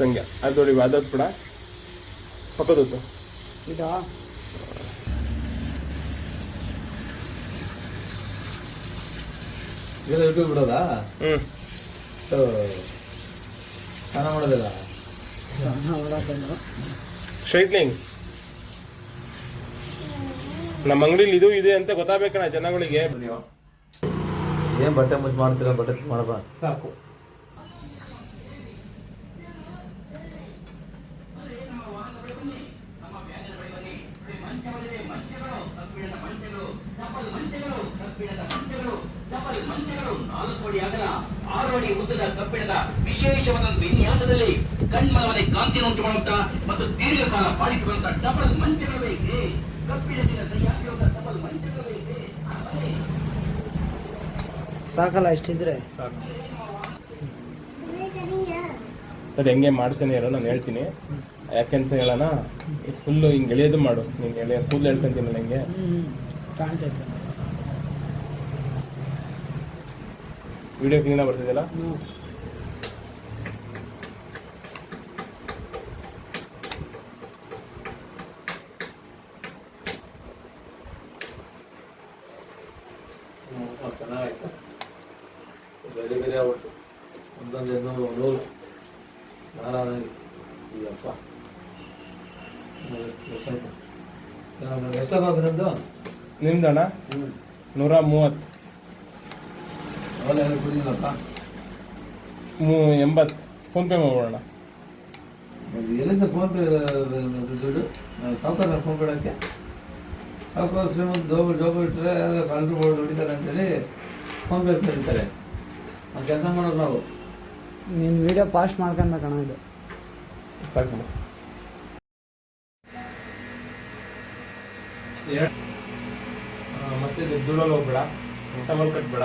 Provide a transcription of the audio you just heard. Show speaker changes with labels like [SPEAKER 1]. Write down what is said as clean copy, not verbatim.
[SPEAKER 1] ಸಂಖ್ಯೆ ಅದು ನೋಡಿ ಅದೊತ್ತು ಬಿಡ ಪಕ್ಕದೊತ್ತು
[SPEAKER 2] ಇದಾ
[SPEAKER 3] ಇದೆಲ್ಲ ಯೂಟ್ಯೂಬ್ ಬಿಡೋದಾ? ಸ್ನಾನ ಮಾಡೋದಿಲ್ಲ
[SPEAKER 1] ಸ್ಟ್ರೈಟ್ನಿಂಗ್ ನಮ್ಮ ಅಂಗಡಿಲಿ ಇದು ಇದೆ ಅಂತ ಗೊತ್ತಾಗಬೇಕಣ್ಣ ಜನಗಳಿಗೆ.
[SPEAKER 3] ಏನ್ ಬಟ್ಟೆ ಮುಚ್ಚಿ ಮಾಡ್ತೀರ? ಬಟ್ಟೆ ಮಾಡಪ್ಪ
[SPEAKER 1] ಸಾಕು.
[SPEAKER 4] ಕಬ್ಬಿಣದ ವಿಶೇಷವಾದ ವಿನ್ಯಾಸದಲ್ಲಿ ಕಣ್ಮನವನ್ನೇ ಕಾಂತಿಯನ್ನುಂಟು ಮಾಡುತ್ತಾ ಮತ್ತು ದೀರ್ಘಕಾಲ ಬಾಳಿಸುವಂತ ಡಬಲ್ ಮಂಚಗಳು ಬೇಕೆ? ಕಬ್ಬಿಣದಿಂದ ತಯಾರಿಸಿರುವಂತಹ ಡಬಲ್ ಮಂಚಗಳು ಬೇಕೆ?
[SPEAKER 2] ಸಾಕಲ್ಲ ಇಷ್ಟಿದ್ರೆ
[SPEAKER 1] ಸಾಕು. ಸರಿ ಹೆಂಗೆ ಮಾಡ್ತಾನೆ ಇರೋ ನಾನು ಹೇಳ್ತೀನಿ. ಯಾಕೆಂತ ಹೇಳೋಣ, ಫುಲ್ಲು ಹಿಂಗೆ ಎಳೆಯೋದು ಮಾಡು. ನೀನು ಎಳೆಯ ಕೂದಲು ಹೇಳ್ಕೊಂತೀನಲ್ಲ ಹಿಂಗೆ
[SPEAKER 2] ಕಾಣ್ತೈತೆ.
[SPEAKER 1] ವಿಡಿಯೋ ಕ್ಲೀನಾಗಿ ಬರ್ತಿದ್ದಲ್ಲ.
[SPEAKER 3] ಚೆನ್ನಾಗಾಯ್ತು. ಬೇರೆ ಬೇರೆ ಆಗ್ಬಿಡ್ತು. ಒಂದೊಂದು ನೂರು ನಾರಾಯಣಿ ಈಗಪ್ಪ ಎಷ್ಟಾಗ ನಿಮ್ದು?
[SPEAKER 1] ನಿಮ್ದಣ್ಣ 130.
[SPEAKER 3] ಅವೆಲ್ಲ ಏನು ಕುಡಿದಿಲ್ಲಪ್ಪ?
[SPEAKER 1] 80. ಫೋನ್ಪೇ ಮಾಡೋಣ.
[SPEAKER 3] ಎಲ್ಲಿಂದ ಫೋನ್ ಪೇ ದುಡ್ಡು? ಸಾವುಕಾರ ಫೋನ್ ಕೊಡೋಕ್ಕೆ ಸಾವುಕಾರ ಶ್ರೀಮಂತ ಜೋಬು ಇಟ್ಟರೆ ಕಳೆದು ದುಡಿತಾರೆ ಅಂತೇಳಿ ಫೋನ್ ಪೇ ಕರೀತಾರೆ. ನಾವು ಕೆಲಸ ಮಾಡೋದು ನಾವು.
[SPEAKER 2] ನೀನು ವಿಡಿಯೋ ಪಾಸ್ಟ್ ಮಾಡ್ಕೊಬೇಕಣ್ಣ ಇದು.
[SPEAKER 1] ಸಾಕು. ಮತ್ತೆ ದುಡ್ಡಲ್ಲಿ ಹೋಗ್ಬೇಡ, ಟವಲ್ ಕಟ್ಬೇಡ.